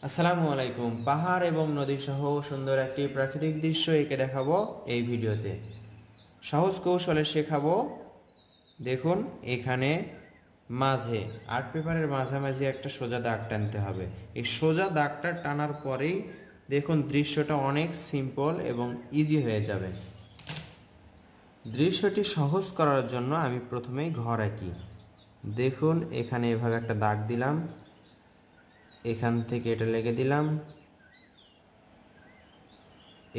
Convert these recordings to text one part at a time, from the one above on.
আসসালামু আলাইকুম। পাহাড় এবং নদী সহ সুন্দর একটি প্রাকৃতিক দৃশ্য এঁকে দেখাবো এই ভিডিওতে। সহজ কৌশলে শেখাবো। দেখুন, এখানে মাঝে আর্ট পেপারের মাঝামাঝি একটা সোজা দাগ টানতে হবে। এই সোজা দাগটা টানার পরেই দেখুন দৃশ্যটা অনেক সিম্পল এবং ইজি হয়ে যাবে। দৃশ্যটি সহজ করার জন্য আমি প্রথমেই ঘর আঁকি। দেখুন, এখানে এভাবে একটা দাগ দিলাম, এখান থেকে এটা লেগে দিলাম,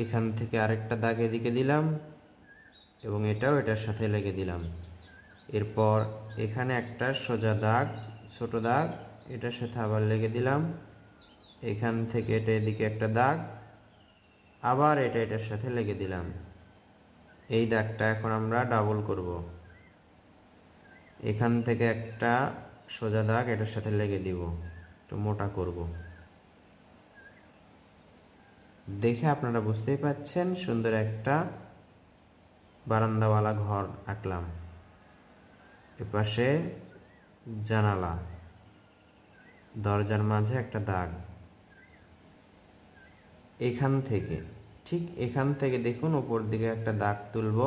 এখান থেকে আরেকটা দাগ এদিকে দিলাম এবং এটাও এটার সাথে লেগে দিলাম। এরপর এখানে একটা সোজা দাগ, ছোট দাগ, এটার সাথে আবার লেগে দিলাম। এখান থেকে এটা এদিকে একটা দাগ, আবার এটা এটার সাথে লেগে দিলাম। এই দাগটা এখন আমরা ডাবল করব। এখান থেকে একটা সোজা দাগ এটার সাথে লেগে দিব, একটু মোটা করব। দেখে আপনারা বুঝতেই পাচ্ছেন সুন্দর একটা বারান্দাওয়ালা ঘর আঁকলাম। এপাশে জানালা, দরজার মাঝে একটা দাগ। এখান থেকে ঠিক এখান থেকে দেখুন উপর দিকে একটা দাগ তুলব,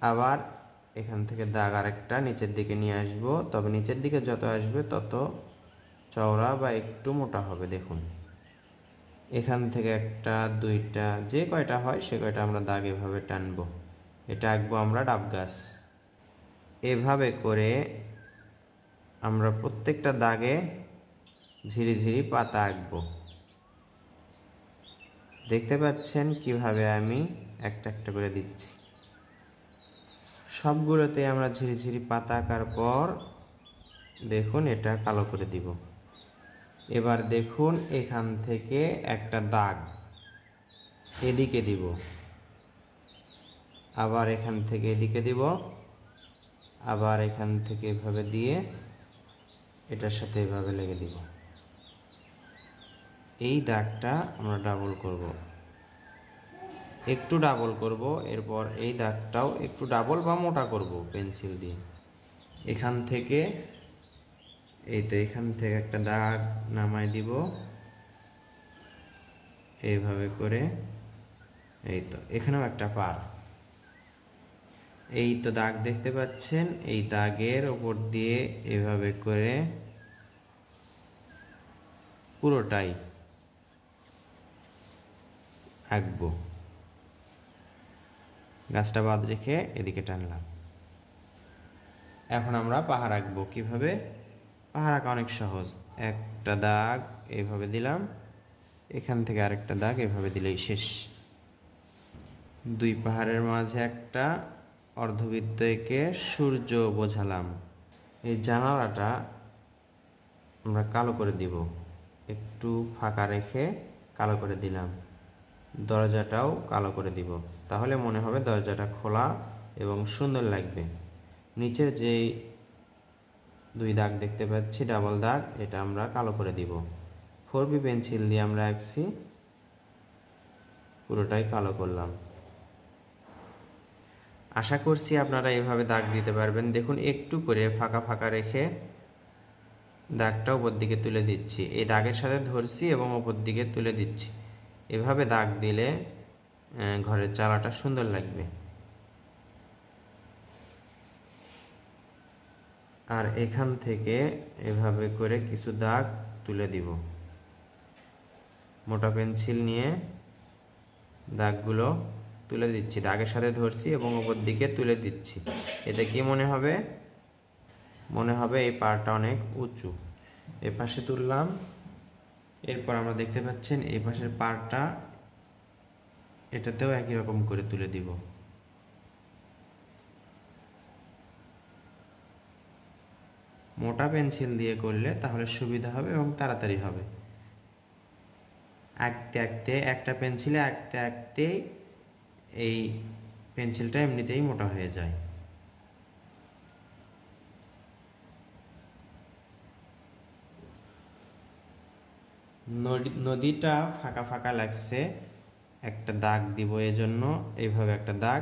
আবার এখান থেকে দাগ আরেকটা নিচের দিকে নিয়ে আসব। তবে নিচের দিকে যত আসবে তত চওড়া বা একটু মোটা হবে। দেখুন, এখান থেকে একটা, দুইটা, যে কয়টা হয় সে কয়টা আমরা দাগ এভাবে টানবো। এটা আঁকবো আমরা ডাব গাছ। এভাবে করে আমরা প্রত্যেকটা দাগে ঝিরিঝিরি পাতা আঁকবো। দেখতে পাচ্ছেন কিভাবে আমি একটা একটা করে দিচ্ছি। সবগুলোতে আমরা ঝিরিঝিরি পাতা আঁকার পর দেখুন এটা কালো করে দিব। এবার দেখুন এখান থেকে একটা দাগ এদিকে দিব, আবার এখান থেকে এদিকে দিব, আবার এখান থেকে এভাবে দিয়ে এটার সাথে এভাবে লেগে দিব। এই দাগটা আমরা ডাবল করব, একটু ডাবল করব। এরপর এই দাগটাও একটু ডাবল বা মোটা করব পেন্সিল দিয়ে। এখান থেকে এখান থেকে একটা দাগ নামাই দিব এইভাবে করে। এই তো এখানেও একটা পার। এই তো দাগ দেখতে পাচ্ছেন, এই দাগের ওপর দিয়ে এভাবে করে পুরোটাই আঁকবো। গাছটা বাদ রেখে এদিকে টানলাম। এখন আমরা পাহাড় আঁকবো। কিভাবে? পাহাড় আঁকা অনেক সহজ। একটা দাগ এইভাবে দিলাম, এখান থেকে আরেকটা দাগ এভাবে দিলেই শেষ। দুই পাহাড়ের মাঝে একটা অর্ধবৃত্ত এঁকে সূর্য বোঝালাম। এই জানালাটা আমরা কালো করে দিব, একটু ফাঁকা রেখে কালো করে দিলাম। দরজাটাও কালো করে দিব, তাহলে মনে হবে দরজাটা খোলা এবং সুন্দর লাগবে। নিচের যেই দুই দাগ দেখতে পাচ্ছি ডাবল দাগ, এটা আমরা কালো করে দিব। 4B পেন্সিল দিয়ে আমরা আঁকছি, পুরোটাই কালো করলাম। আশা করছি আপনারা এভাবে দাগ দিতে পারবেন। দেখুন একটু করে ফাঁকা ফাঁকা রেখে দাগটা উপর দিকে তুলে দিচ্ছি। এই দাগের সাথে ধরছি এবং উপর দিকে তুলে দিচ্ছি। এভাবে দাগ দিলে ঘরের চালাটা সুন্দর লাগবে। আর এখান থেকে এভাবে করে কিছু দাগ তুলে দিব। মোটা পেন্সিল নিয়ে দাগগুলো তুলে দিচ্ছি, দাগের সাথে ধরছি এবং উপর দিকে তুলে দিচ্ছি। এতে কি মনে হবে? মনে হবে এই পাড়টা অনেক উঁচু। এ পাশে তুললাম। এরপর আমরা দেখতে পাচ্ছেন এই পাশের পাড়টা, এটাতেও একই রকম করে তুলে দিব। মোটা পেন্সিল দিয়ে করলে তাহলে সুবিধা হবে এবং তাড়াতাড়ি হবে। আঁকতে আঁকতে একটা পেন্সিলে আঁকতে আঁকতে এই পেন্সিলটা এমনিতেই মোটা হয়ে যায়। নদীটা ফাঁকা ফাঁকা লাগছে, একটা দাগ দিব এজন্য। এইভাবে একটা দাগ,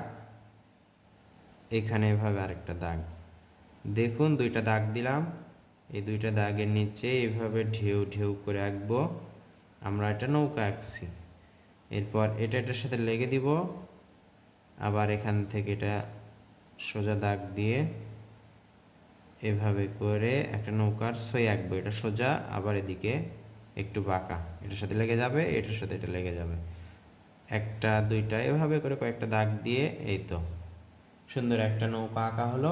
এখানে এভাবে আরেকটা দাগ। দেখুন দুইটা দাগ দিলাম, এই দুইটা দাগের নিচে এইভাবে ঢেউ ঢেউ করে আঁকবো। আমরা এটা নৌকা আঁকছি। এরপর এটার সাথে লেগে দিব, আবার এখান থেকে এটা সোজা দাগ দিয়ে এভাবে করে একটা নৌকার ছই আঁকবো। এটা সোজা, আবার এদিকে একটু বাঁকা, এটার সাথে লেগে যাবে, এটার সাথে এটা লেগে যাবে, একটা দুইটা এভাবে করে কয়েকটা দাগ দিয়ে এই তো সুন্দর একটা নৌকা আঁকা হলো।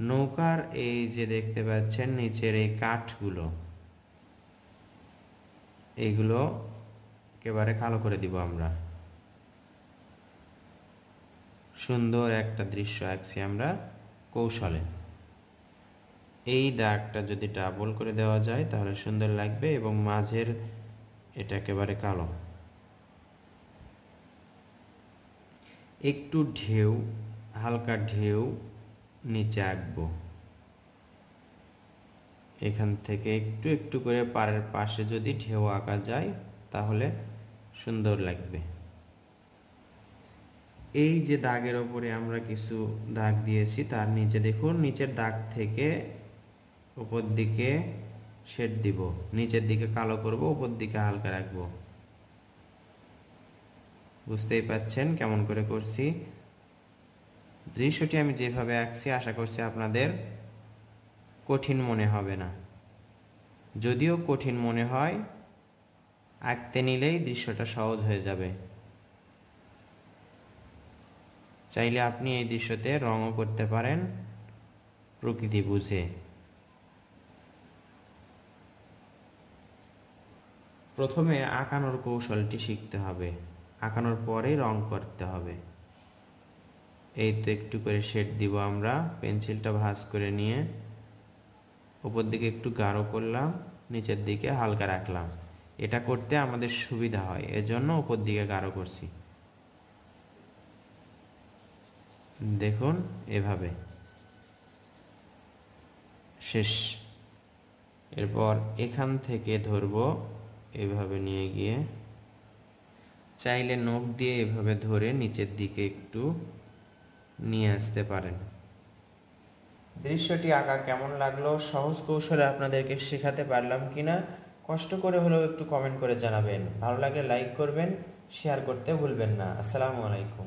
নৌকার এই যে দেখতে পাচ্ছেন নিচের এই কাঠগুলো, এইগুলো একেবারে কালো করে দিব আমরা। সুন্দর একটা দৃশ্য আঁকছি আমরা কৌশলে। এই দাগটা যদি ডাবল করে দেওয়া যায় তাহলে সুন্দর লাগবে, এবং মাঝের এটা একেবারে কালো। একটু ঢেউ, হালকা ঢেউ নিচে আঁকবো। এখান থেকে একটু একটু করে পাড়ের পাশে যদি ঢেউ আঁকা যায় তাহলে সুন্দর লাগবে। এই যে দাগের ওপরে আমরা কিছু দাগ দিয়েছি, তার নিচে দেখুন নিচের দাগ থেকে উপর দিকে শেড দিব, নিচের দিকে কালো করব, উপর দিকে হালকা রাখবো। বুঝতেই পাচ্ছেন কেমন করে করছি। দৃশ্যটি আমি যেভাবে আঁকছি আশা করছি আপনাদের কঠিন মনে হবে না। যদিও কঠিন মনে হয়, আঁকতে নিলেই দৃশ্যটা সহজ হয়ে যাবে। চাইলে আপনি এই দৃশ্যতে রঙও করতে পারেন প্রকৃতি বুঝে। প্রথমে আঁকানোর কৌশলটি শিখতে হবে, আঁকানোর পরেই রং করতে হবে। এই তো একটু করে শেড দিব আমরা, পেন্সিলটা ভাঁজ করে নিয়ে উপর দিকে একটু গাঢ় করলাম, নিচের দিকে হালকা রাখলাম। এটা করতে আমাদের সুবিধা হয়, এজন্য উপর দিকে গাঢ় করছি। দেখুন এভাবে শেষ। এরপর এখান থেকে ধরবো, এভাবে নিয়ে গিয়ে চাইলে নখ দিয়ে এভাবে ধরে নিচের দিকে একটু নিয়ে আসতে পারেন। দৃশ্যটি আঁকা কেমন লাগলো, সহজ কৌশলে আপনাদেরকে শেখাতে পারলাম কিনা কষ্ট করে হলেও একটু কমেন্ট করে জানাবেন। ভালো লাগলে লাইক করবেন, শেয়ার করতে ভুলবেন না। আসসালামু আলাইকুম।